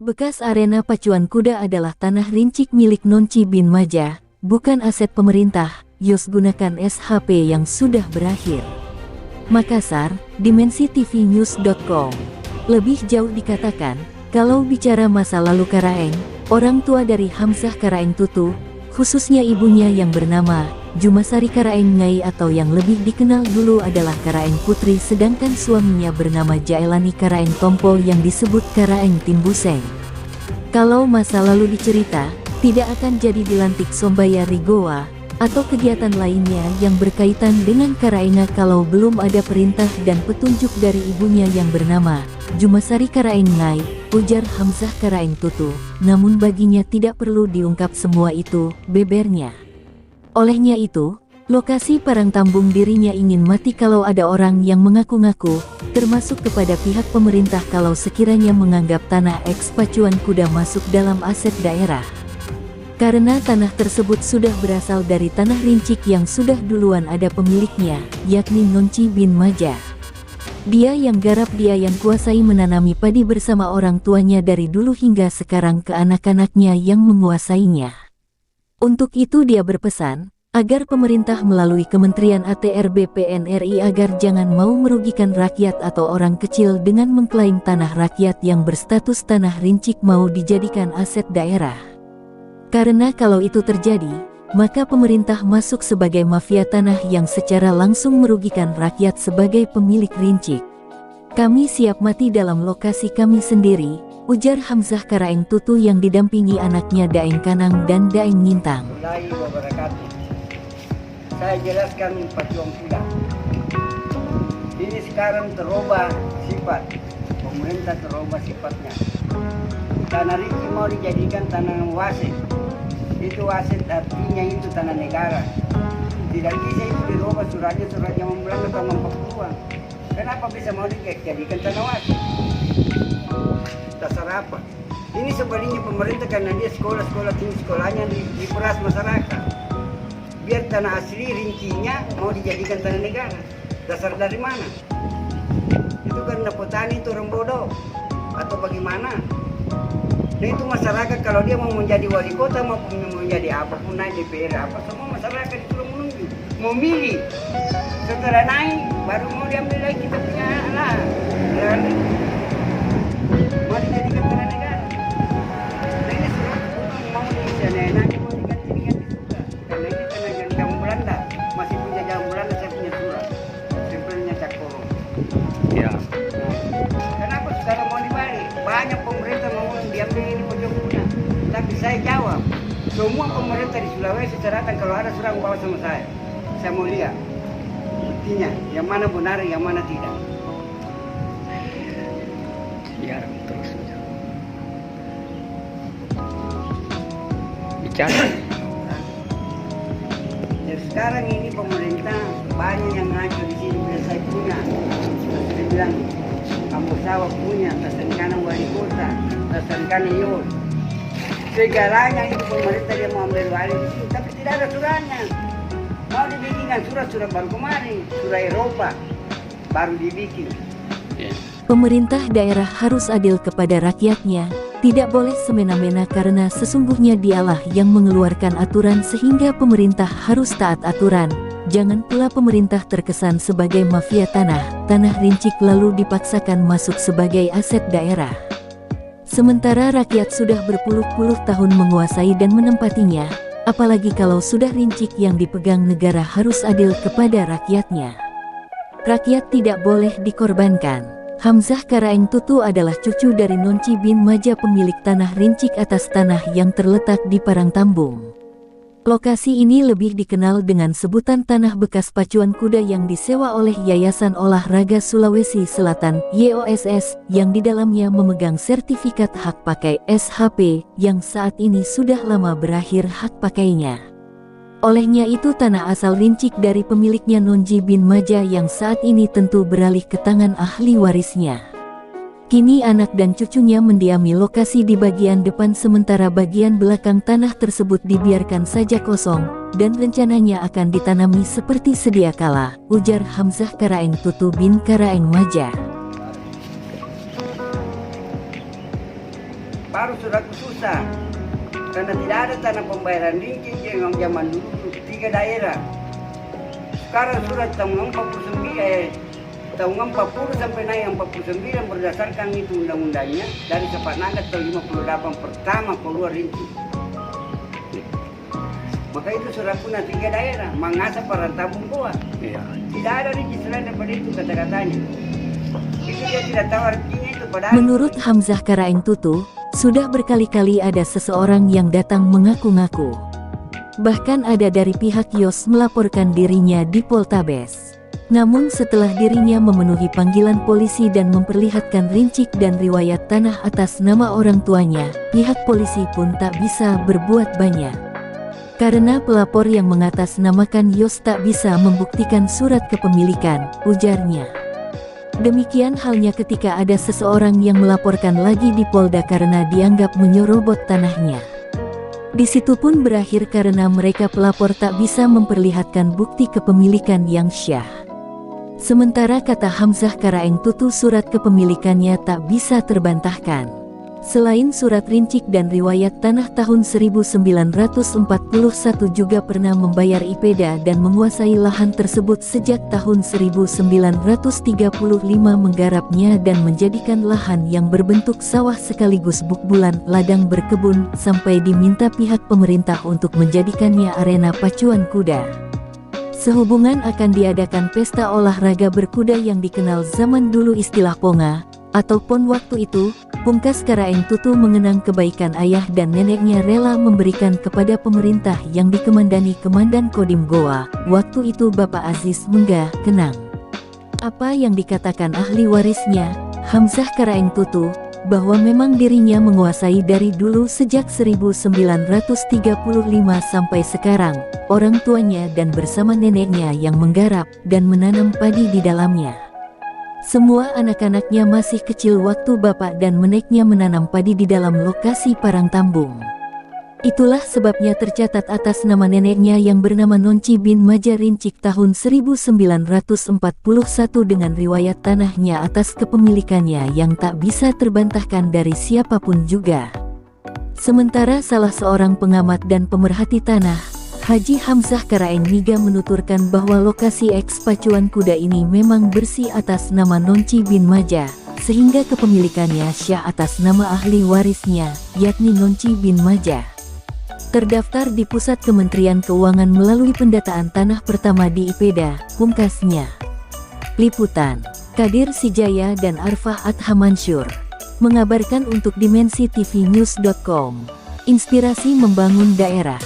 Bekas arena pacuan kuda adalah tanah rincik milik Nonci bin Majah, bukan aset pemerintah. Yos gunakan SHP yang sudah berakhir. Makassar, dimensitv-news.com. Lebih jauh dikatakan, kalau bicara masa lalu Karaeng, orang tua dari Hamzah Karaeng Tutu, khususnya ibunya yang bernama Jumasari Karaeng Ngai atau yang lebih dikenal dulu adalah Karaeng Putri, sedangkan suaminya bernama Jaelani Karaeng Tompol yang disebut Karaeng Timbuseng. Kalau masa lalu dicerita, tidak akan jadi dilantik Sombaya Rigowa atau kegiatan lainnya yang berkaitan dengan Karaenga kalau belum ada perintah dan petunjuk dari ibunya yang bernama Jumasari Karaeng Ngai, ujar Hamzah Karaeng Tutu. Namun baginya tidak perlu diungkap semua itu, bebernya. Olehnya itu, lokasi Parang Tambung dirinya ingin mati kalau ada orang yang mengaku-ngaku, termasuk kepada pihak pemerintah kalau sekiranya menganggap tanah eks pacuan kuda masuk dalam aset daerah. Karena tanah tersebut sudah berasal dari tanah rincik yang sudah duluan ada pemiliknya, yakni Nonci bin Majah. Dia yang garap, dia yang kuasai menanami padi bersama orang tuanya dari dulu hingga sekarang ke anak-anaknya yang menguasainya. Untuk itu dia berpesan, agar pemerintah melalui Kementerian ATR BPN RI agar jangan mau merugikan rakyat atau orang kecil dengan mengklaim tanah rakyat yang berstatus tanah rincik mau dijadikan aset daerah. Karena kalau itu terjadi, maka pemerintah masuk sebagai mafia tanah yang secara langsung merugikan rakyat sebagai pemilik rincik. Kami siap mati dalam lokasi kami sendiri, ujar Hamzah Karaeng Tutu yang didampingi anaknya Daeng Kanang dan Daeng Ngintang. Saya jelaskan pacuan kuda. Ini sekarang terubah sifat, pemerintah terubah sifatnya. Tanah rincik mau dijadikan tanah wasit. Itu wasit artinya itu tanah negara. Tidak bisa itu dirubah suratnya membelang atau memperluang. Kenapa bisa mau dijadikan tanah wasit? Dasar apa? Ini sebaliknya pemerintah karena dia sekolah-sekolah tinggi sekolahnya diperas masyarakat. Biar tanah asli rincinya mau dijadikan tanah negara. Dasar dari mana? Itu karena petani itu orang bodoh atau bagaimana? Nah itu masyarakat kalau dia mau menjadi wali kota maupun mau menjadi apapun naik DPR apa, semua masyarakat itu menunggu, mau milih. Setelah naik baru mau diambil lagi kita punya lah. Mau dijadikan tanah negara. Nah ini surat mau diganti mau diganti juga. Karena ini tanah jam Belanda, masih punya jam Belanda, saya punya surat. Simpelnya Cakoro. Ya. Kenapa sekarang mau dibalik? Banyak pemerintah mau diambil ini pojok kuda. Tapi saya jawab, semua pemerintah di Sulawesi Selatan kalau ada surat bawa sama saya. Saya mau lihat buktinya, yang mana benar, yang mana tidak. Biar terus bicara. Jadi sekarang ini pemerintah banyak yang ngaco di sini. Saya punya, saya bilang kampung sawah punya, Tasan Kanan wali kota, Tasan Kanan Yol. Segalanya itu pemerintah dia mau ambil wali di sini, tapi tidak ada suratnya. Mau dibikinkan surat baru kemarin, surat Eropa baru dibikin. Pemerintah daerah harus adil kepada rakyatnya, tidak boleh semena-mena karena sesungguhnya dialah yang mengeluarkan aturan sehingga pemerintah harus taat aturan. Jangan pula pemerintah terkesan sebagai mafia tanah rincik lalu dipaksakan masuk sebagai aset daerah. Sementara rakyat sudah berpuluh-puluh tahun menguasai dan menempatinya, apalagi kalau sudah rincik yang dipegang negara harus adil kepada rakyatnya. Rakyat tidak boleh dikorbankan. Hamzah Karaeng Tutu adalah cucu dari Nonci bin Majah pemilik tanah rincik atas tanah yang terletak di Parang Tambung. Lokasi ini lebih dikenal dengan sebutan tanah bekas pacuan kuda yang disewa oleh Yayasan Olahraga Sulawesi Selatan (YOSS) yang di dalamnya memegang sertifikat hak pakai SHP yang saat ini sudah lama berakhir hak pakainya. Olehnya itu tanah asal rincik dari pemiliknya Nonci bin Majah yang saat ini tentu beralih ke tangan ahli warisnya. Kini anak dan cucunya mendiami lokasi di bagian depan sementara bagian belakang tanah tersebut dibiarkan saja kosong, dan rencananya akan ditanami seperti sedia kala, ujar Hamzah Karaeng Tutu bin Karaeng Majah. baru suratku susah. Karena tidak ada tanah pembayaran rincik yang zaman dulu 3 daerah. Sekarang surat tahun 40 sampai naik 49 berdasarkan itu undang-undangnya dari Sepanaga tahun 58 pertama keluar rincik. Maka itu surat punah 3 daerah, Mangasa, Parantambung, Goa. Iya. Tidak ada rincik selain daripada itu kata-katanya. Itu dia tidak tahu artinya itu padahal. Menurut Hamzah Karaeng Tutu, sudah berkali-kali ada seseorang yang datang mengaku-ngaku. Bahkan ada dari pihak Yos melaporkan dirinya di Poltabes. Namun setelah dirinya memenuhi panggilan polisi dan memperlihatkan rincik dan riwayat tanah atas nama orang tuanya, pihak polisi pun tak bisa berbuat banyak. Karena pelapor yang mengatasnamakan Yos tak bisa membuktikan surat kepemilikan, ujarnya. Demikian halnya ketika ada seseorang yang melaporkan lagi di Polda karena dianggap menyorobot tanahnya. Di situ pun berakhir karena mereka pelapor tak bisa memperlihatkan bukti kepemilikan yang syah. Sementara kata Hamzah Karaeng Tutu surat kepemilikannya tak bisa terbantahkan. Selain surat rincik dan riwayat tanah tahun 1941 juga pernah membayar IPEDA dan menguasai lahan tersebut sejak tahun 1935 menggarapnya dan menjadikan lahan yang berbentuk sawah sekaligus bukbulan ladang berkebun sampai diminta pihak pemerintah untuk menjadikannya arena pacuan kuda. Sehubungan akan diadakan pesta olahraga berkuda yang dikenal zaman dulu istilah Ponga, atau PON waktu itu, pungkas Karaeng Tutu mengenang kebaikan ayah dan neneknya rela memberikan kepada pemerintah yang dikemandani Komandan Kodim Goa, waktu itu Bapak Aziz Menggah Kenang. Apa yang dikatakan ahli warisnya, Hamzah Karaeng Tutu, bahwa memang dirinya menguasai dari dulu sejak 1935 sampai sekarang, orang tuanya dan bersama neneknya yang menggarap dan menanam padi di dalamnya. Semua anak-anaknya masih kecil waktu bapak dan meneknya menanam padi di dalam lokasi Parangtambung. Itulah sebabnya tercatat atas nama neneknya yang bernama Nonci bin Maja Rincik tahun 1941 dengan riwayat tanahnya atas kepemilikannya yang tak bisa terbantahkan dari siapapun juga. Sementara salah seorang pengamat dan pemerhati tanah, Haji Hamzah Karaeng Niga menuturkan bahwa lokasi eks pacuan kuda ini memang bersih atas nama Nonci bin Maja, sehingga kepemilikannya syah atas nama ahli warisnya, yakni Nonci bin Maja. Terdaftar di Pusat Kementerian Keuangan melalui pendataan tanah pertama di IPEDA, pungkasnya. Liputan, Kadir Sijaya dan Arfah Adha Mansur, mengabarkan untuk Dimensi TV News.com. Inspirasi membangun daerah.